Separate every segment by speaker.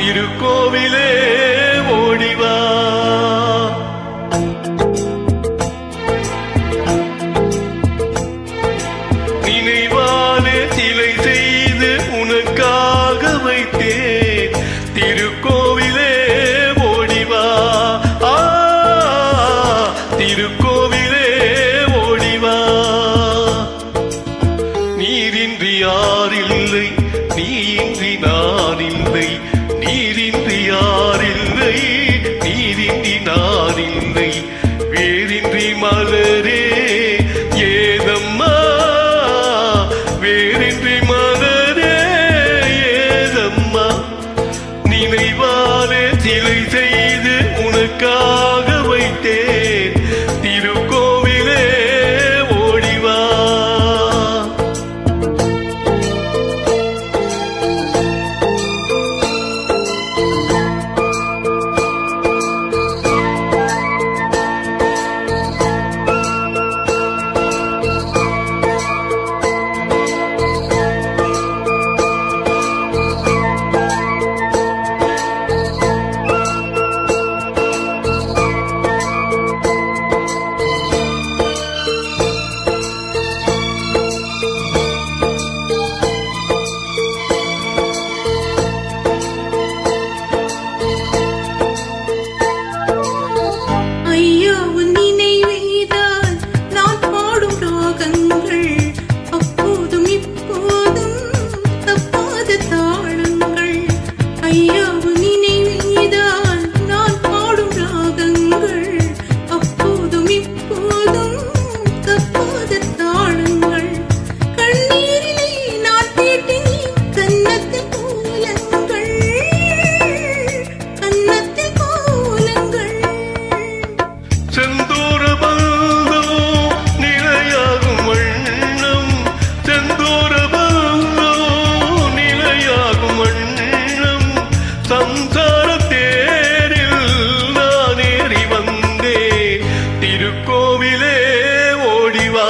Speaker 1: திருக்கோவிலே ஓடிவா. நினைவாலே சிலை செய்து உனக்காக வைத்தேன். திருக்கோவிலே ஓடிவா. திருக்கோவிலே ஓடிவா. நீரின்றி யாரில்லை, நீயின்றி நான் இல்லை. நீரின்றி யாரில்லை, நீரின்றி நான் இல்லை. வேரின்றி மலரே ஏதம்மா, வேரின்றி மலரே ஏதம்மா. நினைவாலே சிலை செய்து உனக்காக வைத்தேன். திருக்கோவிலே ஓடிவா. திருக்கோவிலே ஓடிவா.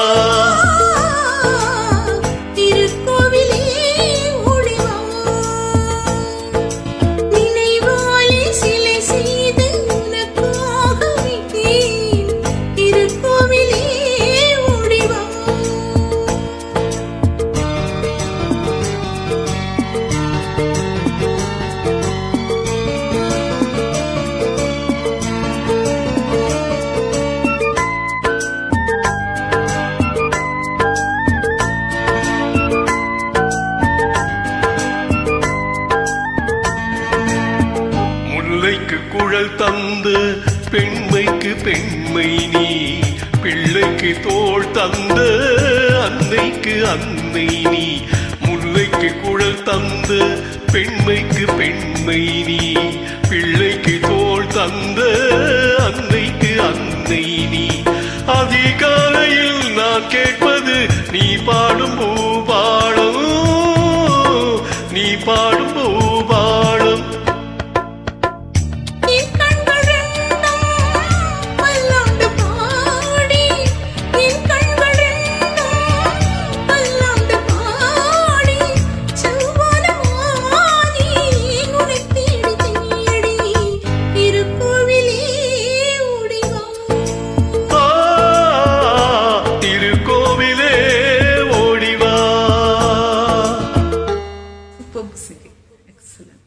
Speaker 2: திருக்கோவிலே ஓடிவா. நினைவாலே சிலை செய்து உனக்காக வைத்தேன். திருக்கோவிலே ஓடிவா.
Speaker 1: குழல் தந்து பெண்மைக்கு பெண்மை நீ. பிள்ளைக்கு தோள் தந்த அன்னைக்கு அன்னை நீ. முல்லைக்கு குழல் தந்து பெண்மைக்கு பெண்மை நீ. பிள்ளைக்கு தோள் தந்த அன்னைக்கு அன்னை நீ. அதிகாலையில் நான் கேட்பது நீ பாடும் பூபாளம், நீ பாடும் பூபாளம்.
Speaker 2: Excellent.